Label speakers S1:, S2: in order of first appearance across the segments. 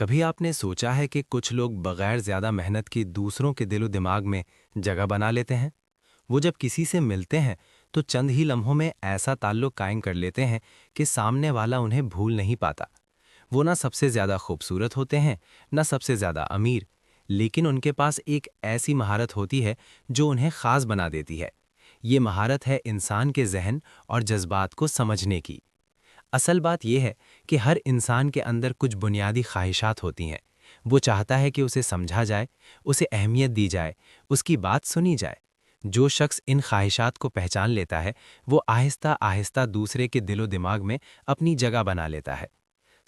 S1: कभी आपने सोचा है कि कुछ लोग बगैर ज़्यादा मेहनत की दूसरों के दिलो दिमाग में जगह बना लेते हैं। वो जब किसी से मिलते हैं तो चंद ही लम्हों में ऐसा ताल्लुक कायम कर लेते हैं कि सामने वाला उन्हें भूल नहीं पाता। वो ना सबसे ज़्यादा खूबसूरत होते हैं, ना सबसे ज़्यादा अमीर, लेकिन उनके पास एक ऐसी महारत होती है जो उन्हें ख़ास बना देती है। ये महारत है इंसान के जहन और जज्बात को समझने की। असल बात यह है कि हर इंसान के अंदर कुछ बुनियादी ख्वाहिशात होती हैं। वो चाहता है कि उसे समझा जाए, उसे अहमियत दी जाए, उसकी बात सुनी जाए। जो शख्स इन ख्वाहिशात को पहचान लेता है, वो आहिस्ता आहिस्ता दूसरे के दिलो दिमाग में अपनी जगह बना लेता है।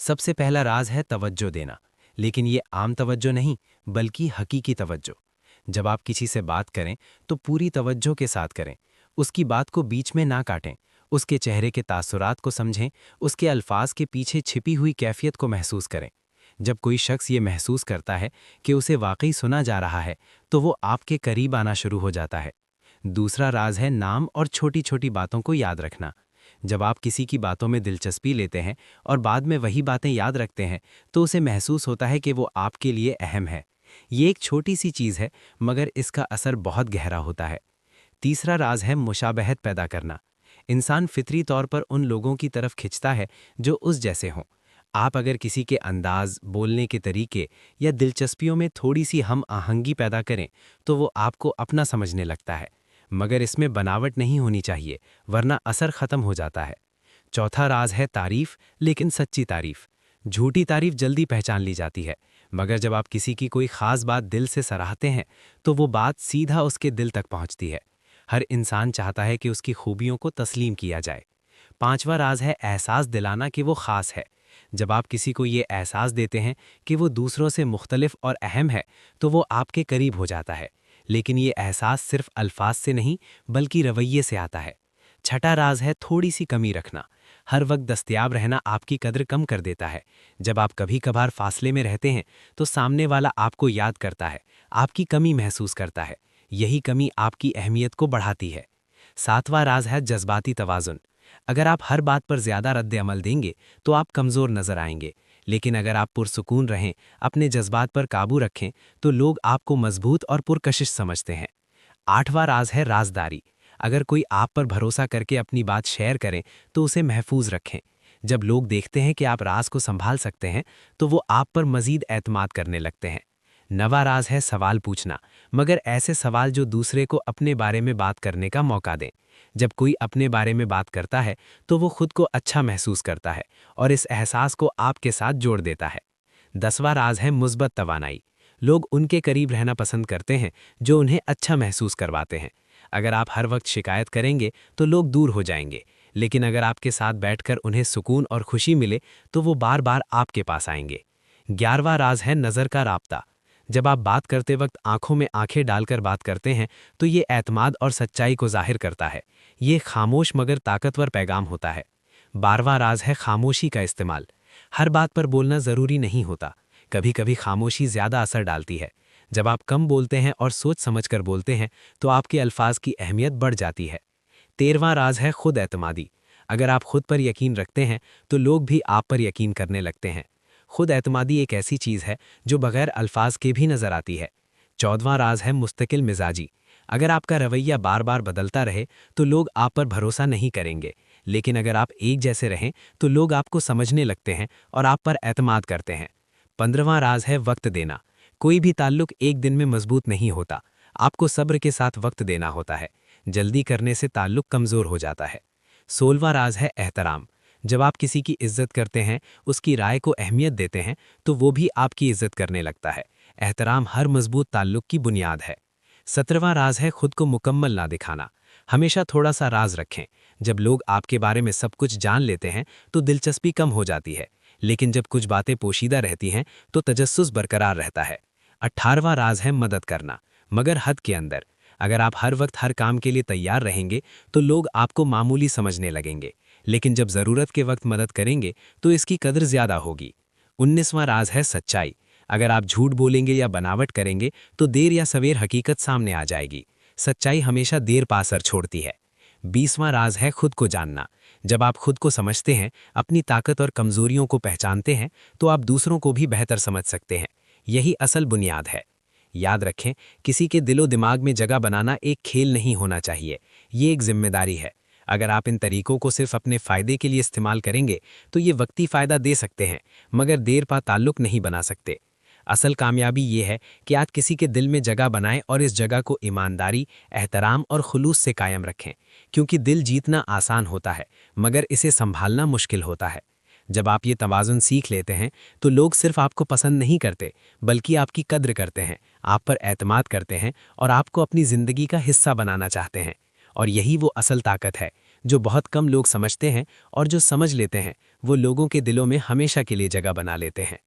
S1: सबसे पहला राज है तवज्जो देना, लेकिन ये आम तवज्जो नहीं, बल्कि हकीकी तवज्जो। जब आप किसी से बात करें तो पूरी तवज्जो के साथ करें। उसकी बात को बीच में ना काटें, उसके चेहरे के तासुरात को समझें, उसके अल्फाज के पीछे छिपी हुई कैफियत को महसूस करें। जब कोई शख्स ये महसूस करता है कि उसे वाकई सुना जा रहा है, तो वो आपके करीब आना शुरू हो जाता है। दूसरा राज है नाम और छोटी छोटी बातों को याद रखना। जब आप किसी की बातों में दिलचस्पी लेते हैं और बाद में वही बातें याद रखते हैं, तो उसे महसूस होता है कि वो आपके लिए अहम है। ये एक छोटी सी चीज़ है, मगर इसका असर बहुत गहरा होता है। तीसरा राज है मुशाबहत पैदा करना। इंसान फितरी तौर पर उन लोगों की तरफ खिंचता है जो उस जैसे हों। आप अगर किसी के अंदाज, बोलने के तरीके या दिलचस्पियों में थोड़ी सी हम आहंगी पैदा करें, तो वो आपको अपना समझने लगता है। मगर इसमें बनावट नहीं होनी चाहिए, वरना असर खत्म हो जाता है। चौथा राज है तारीफ, लेकिन सच्ची तारीफ। झूठी तारीफ जल्दी पहचान ली जाती है, मगर जब आप किसी की कोई खास बात दिल से सराहते हैं, तो वो बात सीधा उसके दिल तक पहुंचती है। हर इंसान चाहता है कि उसकी खूबियों को तस्लीम किया जाए। पांचवा राज है एहसास दिलाना कि वो खास है। जब आप किसी को ये एहसास देते हैं कि वो दूसरों से मुख्तलिफ और अहम है, तो वो आपके करीब हो जाता है। लेकिन ये एहसास सिर्फ अल्फाज से नहीं, बल्कि रवैये से आता है। छठा राज है थोड़ी सी कमी रखना। हर वक्त दस्तयाब रहना आपकी कद्र कम कर देता है। जब आप कभी कभार फासले में रहते हैं, तो सामने वाला आपको याद करता है, आपकी कमी महसूस करता है। यही कमी आपकी अहमियत को बढ़ाती है। सातवां राज है जज्बाती तवाज़ुन। अगर आप हर बात पर ज़्यादा रद्द अमल देंगे, तो आप कमज़ोर नज़र आएंगे। लेकिन अगर आप पुरसुकून रहें, अपने जज्बात पर काबू रखें, तो लोग आपको मजबूत और पुरकशिश समझते हैं। आठवां राज है राजदारी। अगर कोई आप पर भरोसा करके अपनी बात शेयर करें, तो उसे महफूज रखें। जब लोग देखते हैं कि आप राज को संभाल सकते हैं, तो वो आप पर मज़ीद एतमाद करने लगते हैं। नवा राज है सवाल पूछना, मगर ऐसे सवाल जो दूसरे को अपने बारे में बात करने का मौका दें। जब कोई अपने बारे में बात करता है, तो वो खुद को अच्छा महसूस करता है और इस एहसास को आपके साथ जोड़ देता है। 10वां राज है मुस्बत तवानाई। लोग उनके करीब रहना पसंद करते हैं जो उन्हें अच्छा महसूस करवाते हैं। अगर आप हर वक्त शिकायत करेंगे, तो लोग दूर हो जाएंगे। लेकिन अगर आपके साथ बैठकर उन्हें सुकून और खुशी मिले, तो वो बार बार आपके पास आएंगे। 11वां राज है नज़र का राब्ता। जब आप बात करते वक्त आंखों में आंखें डालकर बात करते हैं, तो ये एतमाद और सच्चाई को जाहिर करता है। ये खामोश मगर ताकतवर पैगाम होता है। 12वां राज है खामोशी का इस्तेमाल। हर बात पर बोलना ज़रूरी नहीं होता। कभी कभी खामोशी ज़्यादा असर डालती है। जब आप कम बोलते हैं और सोच समझकर बोलते हैं, तो आपके अल्फाज की अहमियत बढ़ जाती है। 13वां राज है खुद एतमादी। अगर आप खुद पर यकीन रखते हैं, तो लोग भी आप पर यकीन करने लगते हैं। खुद एतमादी एक ऐसी चीज़ है जो बगैर अल्फाज के भी नज़र आती है। 14वां राज है मुस्तकिल मिजाजी। अगर आपका रवैया बार बार बदलता रहे, तो लोग आप पर भरोसा नहीं करेंगे। लेकिन अगर आप एक जैसे रहें, तो लोग आपको समझने लगते हैं और आप पर एतमाद करते हैं। 15वां राज है वक्त देना। कोई भी ताल्लुक एक दिन में मजबूत नहीं होता। आपको सब्र के साथ वक्त देना होता है। जल्दी करने से ताल्लुक कमज़ोर हो जाता है। 16वां राज है एहतराम। जब आप किसी की इज्जत करते हैं, उसकी राय को अहमियत देते हैं, तो वो भी आपकी इज्जत करने लगता है। एहतराम हर मजबूत ताल्लुक की बुनियाद है। 17वां राज है खुद को मुकम्मल ना दिखाना। हमेशा थोड़ा सा राज रखें। जब लोग आपके बारे में सब कुछ जान लेते हैं, तो दिलचस्पी कम हो जाती है। लेकिन जब कुछ बातें पोशीदा रहती हैं, तो तजस्सुस बरकरार रहता है। 18वां राज है मदद करना, मगर हद के अंदर। अगर आप हर वक्त हर काम के लिए तैयार रहेंगे, तो लोग आपको मामूली समझने लगेंगे। लेकिन जब ज़रूरत के वक्त मदद करेंगे, तो इसकी कदर ज़्यादा होगी। 19वां राज है सच्चाई। अगर आप झूठ बोलेंगे या बनावट करेंगे, तो देर या सवेर हकीकत सामने आ जाएगी। सच्चाई हमेशा देर पा असर छोड़ती है।
S2: 20वां राज है खुद को जानना। जब आप खुद को समझते हैं, अपनी ताकत और कमजोरियों को पहचानते हैं, तो आप दूसरों को भी बेहतर समझ सकते हैं। यही असल बुनियाद है। याद रखें, किसी के दिलो दिमाग में जगह बनाना एक खेल नहीं होना चाहिए, ये एक जिम्मेदारी है। अगर आप इन तरीकों को सिर्फ अपने फायदे के लिए इस्तेमाल करेंगे तो ये वक्ती फायदा दे सकते हैं, मगर देर पा ताल्लुक नहीं बना सकते। असल कामयाबी ये है कि आप किसी के दिल में जगह बनाएं और इस जगह को ईमानदारी, एहतराम और खुलूस से कायम रखें, क्योंकि दिल जीतना आसान होता है, मगर इसे संभालना मुश्किल होता है। जब आप ये तवाज़ुन सीख लेते हैं, तो लोग सिर्फ आपको पसंद नहीं करते, बल्कि आपकी कद्र करते हैं, आप पर एतमाद करते हैं और आपको अपनी ज़िंदगी का हिस्सा बनाना चाहते हैं। और यही वो असल ताकत है, जो बहुत कम लोग समझते हैं, और जो समझ लेते हैं, वो लोगों के दिलों में हमेशा के लिए जगह बना लेते हैं।